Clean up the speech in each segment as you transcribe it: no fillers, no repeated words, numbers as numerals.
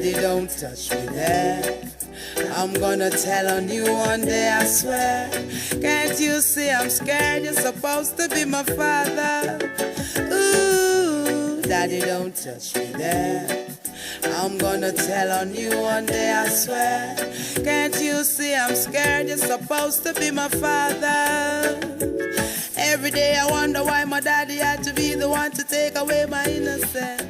Daddy, don't touch me there. I'm gonna tell on you one day, I swear. Can't you see I'm scared? You're supposed to be my father. Ooh, Daddy, don't touch me there. I'm gonna tell on you one day, I swear. Can't you see I'm scared? You're supposed to be my father. Every day I wonder why my daddy had to be the one to take away my innocence.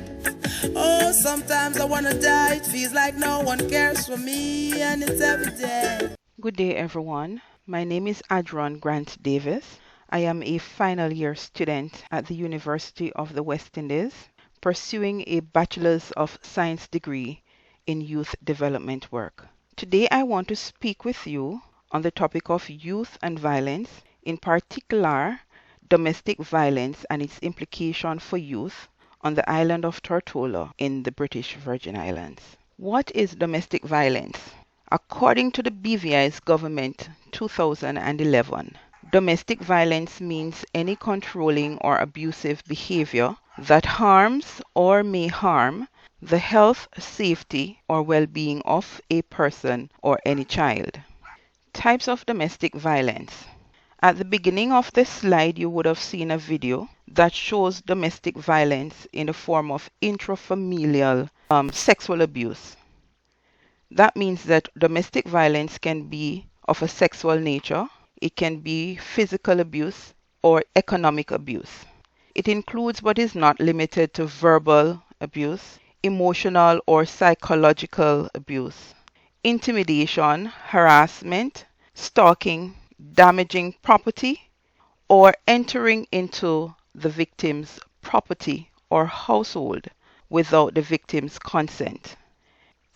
Oh, sometimes I wanna die. It feels like no one cares for me, and it's every day. Good day, everyone. My name is Adron Grant Davis. I am a final year student at the University of the West Indies, pursuing a Bachelor's of Science degree in Youth Development work. Today I want to speak with you on the topic of youth and violence, in particular domestic violence and its implication for youth on the island of Tortola in the British Virgin Islands. What is domestic violence? According to the BVI's government 2011, domestic violence means any controlling or abusive behavior that harms or may harm the health, safety, or well-being of a person or any child. Types of domestic violence. At the beginning of this slide, you would have seen a video that shows domestic violence in the form of intrafamilial sexual abuse. That means that domestic violence can be of a sexual nature, it can be physical abuse, or economic abuse. It includes but is not limited to verbal abuse, emotional or psychological abuse, intimidation, harassment, stalking, damaging property, or entering into the victim's property or household without the victim's consent.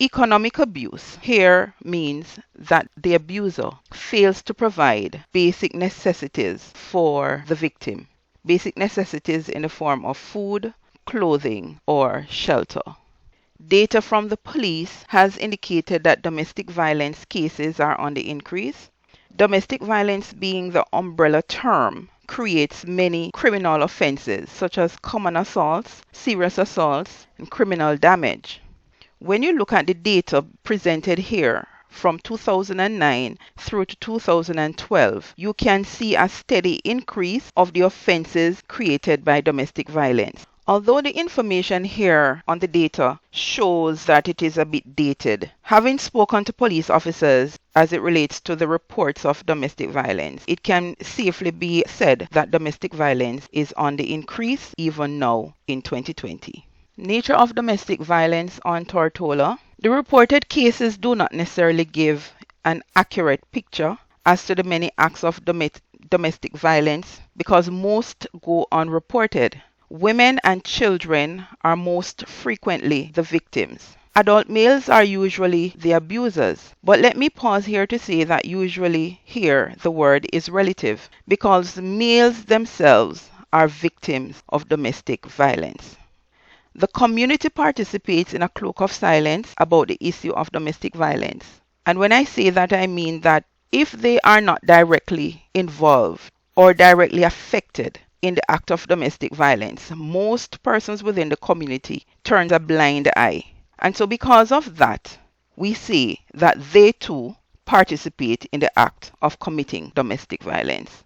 Economic abuse here means that the abuser fails to provide basic necessities for the victim. Basic necessities in the form of food, clothing, or shelter. Data from the police has indicated that domestic violence cases are on the increase. Domestic violence being the umbrella term creates many criminal offenses such as common assaults, serious assaults, and criminal damage. When you look at the data presented here from 2009 through to 2012, you can see a steady increase of the offenses created by domestic violence. Although the information here on the data shows that it is a bit dated, having spoken to police officers as it relates to the reports of domestic violence, it can safely be said that domestic violence is on the increase even now in 2020. Nature of domestic violence on Tortola. The reported cases do not necessarily give an accurate picture as to the many acts of domestic violence because most go unreported. Women and children are most frequently the victims. Adult males are usually the abusers. But let me pause here to say that usually here the word is relative because males themselves are victims of domestic violence. The community participates in a cloak of silence about the issue of domestic violence. And when I say that, I mean that if they are not directly involved or directly affected in the act of domestic violence, most persons within the community turns a blind eye. And so because of that, we say that they too participate in the act of committing domestic violence.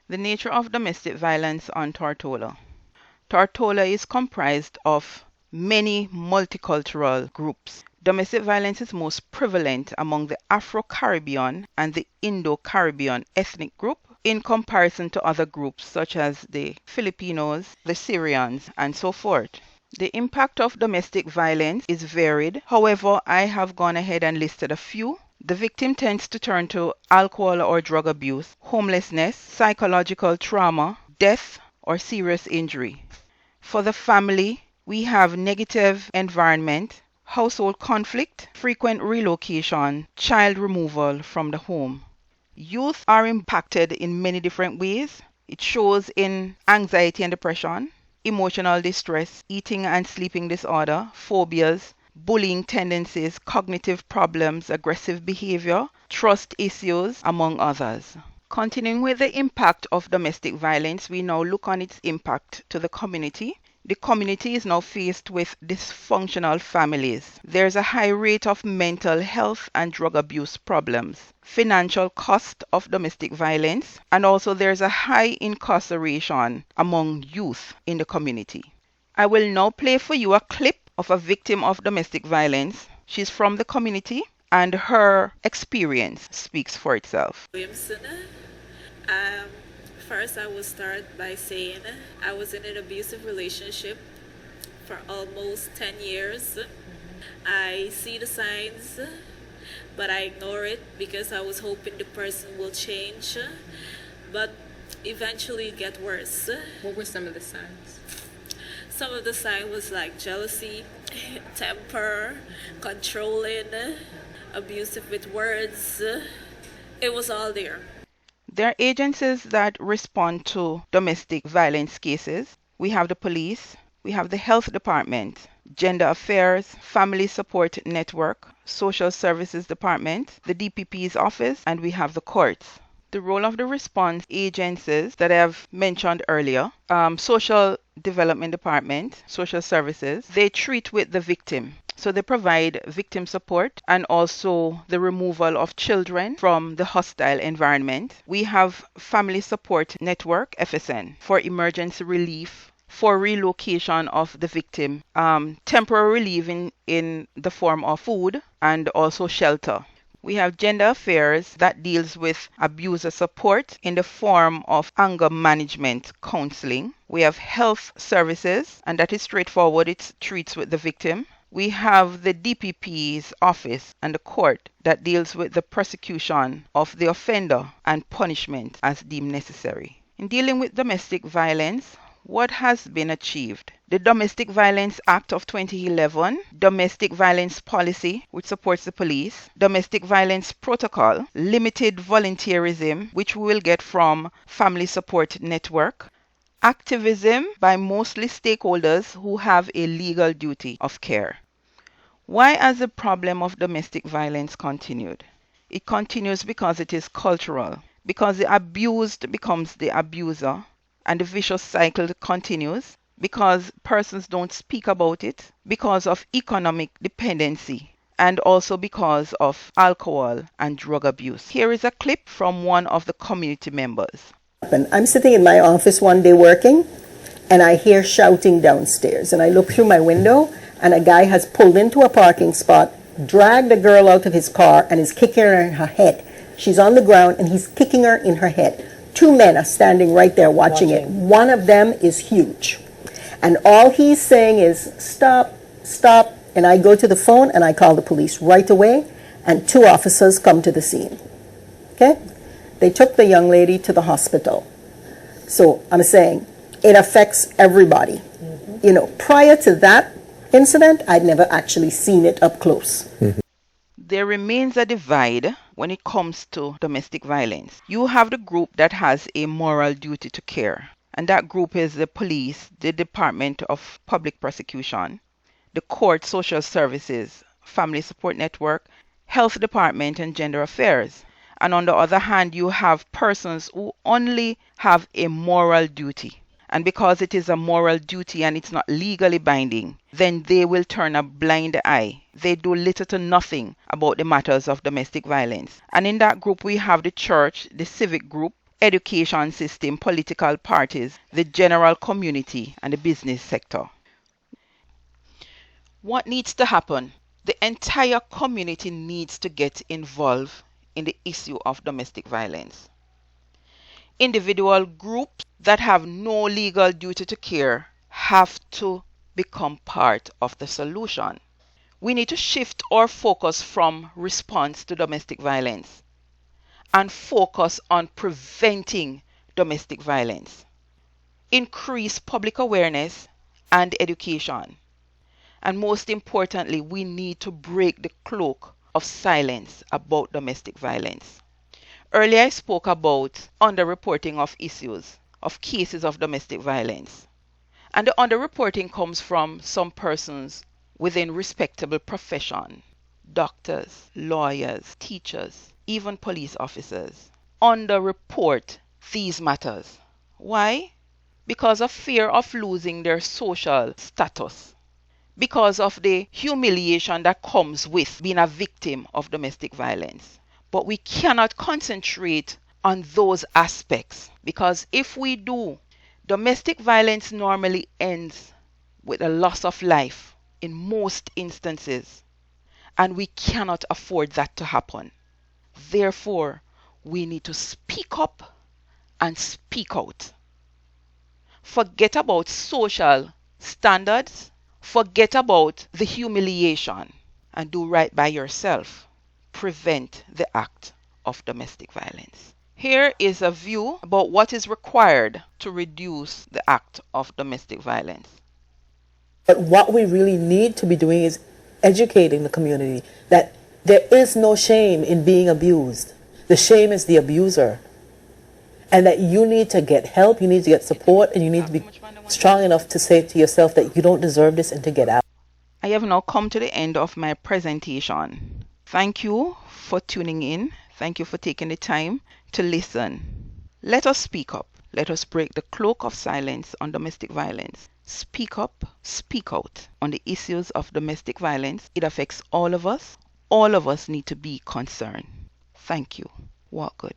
The nature of domestic violence on Tortola. Tortola is comprised of many multicultural groups. Domestic violence is most prevalent among the Afro-Caribbean and the Indo-Caribbean ethnic group in comparison to other groups such as the Filipinos, the Syrians, and so forth. The impact of domestic violence is varied. However, I have gone ahead and listed a few. The victim tends to turn to alcohol or drug abuse, homelessness, psychological trauma, death, or serious injury. For the family, we have negative environment, household conflict, frequent relocation, child removal from the home. Youth are impacted in many different ways. It shows in anxiety and depression, emotional distress, eating and sleeping disorder, phobias, bullying tendencies, cognitive problems, aggressive behavior, trust issues, among others. Continuing with the impact of domestic violence, we now look on its impact to the community. The community is now faced with dysfunctional families. There's a high rate of mental health and drug abuse problems, financial cost of domestic violence, and also there's a high incarceration among youth in the community. I will now play for you a clip of a victim of domestic violence. She's from the community and her experience speaks for itself. Williamson. Um, First, I will start by saying I was in an abusive relationship for almost 10 years. I see the signs, but I ignore it because I was hoping the person will change, but eventually it get worse. What were some of the signs? Some of the signs was like jealousy, temper, controlling, abusive with words. It was all there. There are agencies that respond to domestic violence cases. We have the police, we have the health department, gender affairs, family support network, social services department, the DPP's office, and we have the courts. The role of the response agencies that I have mentioned earlier, social development department, social services, they treat with the victim. So they provide victim support and also the removal of children from the hostile environment. We have Family Support Network, FSN, for emergency relief, for relocation of the victim, temporary relief in the form of food and also shelter. We have gender affairs that deals with abuser support in the form of anger management counseling. We have health services, and that is straightforward. It treats with the victim. We have the DPP's office and the court that deals with the prosecution of the offender and punishment as deemed necessary. In dealing with domestic violence, what has been achieved? The Domestic Violence Act of 2011, Domestic Violence Policy, which supports the police, Domestic Violence Protocol, limited volunteerism, which we will get from Family Support Network, activism by mostly stakeholders who have a legal duty of care. Why has the problem of domestic violence continued? It continues because it is cultural, because the abused becomes the abuser, and the vicious cycle continues because persons don't speak about it, because of economic dependency, and also because of alcohol and drug abuse. Here is a clip from one of the community members. I'm sitting in my office one day working, and I hear shouting downstairs. And I look through my window, and a guy has pulled into a parking spot, dragged a girl out of his car, and is kicking her in her head. She's on the ground, and he's kicking her in her head. Two men are standing right there watching it. One of them is huge. And all he's saying is, stop, stop. And I go to the phone, and I call the police right away, and 2 officers come to the scene. Okay? They took the young lady to the hospital. So I'm saying it affects everybody. Mm-hmm. You know, prior to that incident, I'd never actually seen it up close. Mm-hmm. There remains a divide when it comes to domestic violence. You have the group that has a moral duty to care, and that group is the police, the Department of Public Prosecution, the court, social services, family support network, health department, and gender affairs. And on the other hand, you have persons who only have a moral duty. And because it is a moral duty and it's not legally binding, then they will turn a blind eye. They do little to nothing about the matters of domestic violence. And in that group, we have the church, the civic group, education system, political parties, the general community, and the business sector. What needs to happen? The entire community needs to get involved in the issue of domestic violence. Individual groups that have no legal duty to care have to become part of the solution. We need to shift our focus from response to domestic violence and focus on preventing domestic violence. Increase public awareness and education. And most importantly, we need to break the cloak of silence about domestic violence. Earlier I spoke about underreporting of issues, of cases of domestic violence. And the underreporting comes from some persons within respectable profession, doctors, lawyers, teachers, even police officers. Underreport these matters. Why? because of fear of losing their social status, because of the humiliation that comes with being a victim of domestic violence. But we cannot concentrate on those aspects, because if we do, domestic violence normally ends with a loss of life in most instances, and we cannot afford that to happen. Therefore, we need to speak up and speak out. Forget about social standards, forget about the humiliation, and do right by yourself. Prevent the act of domestic violence. Here is a view about what is required to reduce the act of domestic violence. But what we really need to be doing is educating the community that there is no shame in being abused. The shame is the abuser. And that you need to get help, you need to get support, and you need to be strong enough to say to yourself that you don't deserve this and to get out. I have now come to the end of my presentation. Thank you for tuning in. Thank you for taking the time to listen. Let us speak up. Let us break the cloak of silence on domestic violence. Speak up, speak out on the issues of domestic violence. It affects all of us. All of us need to be concerned. Thank you. Walk good.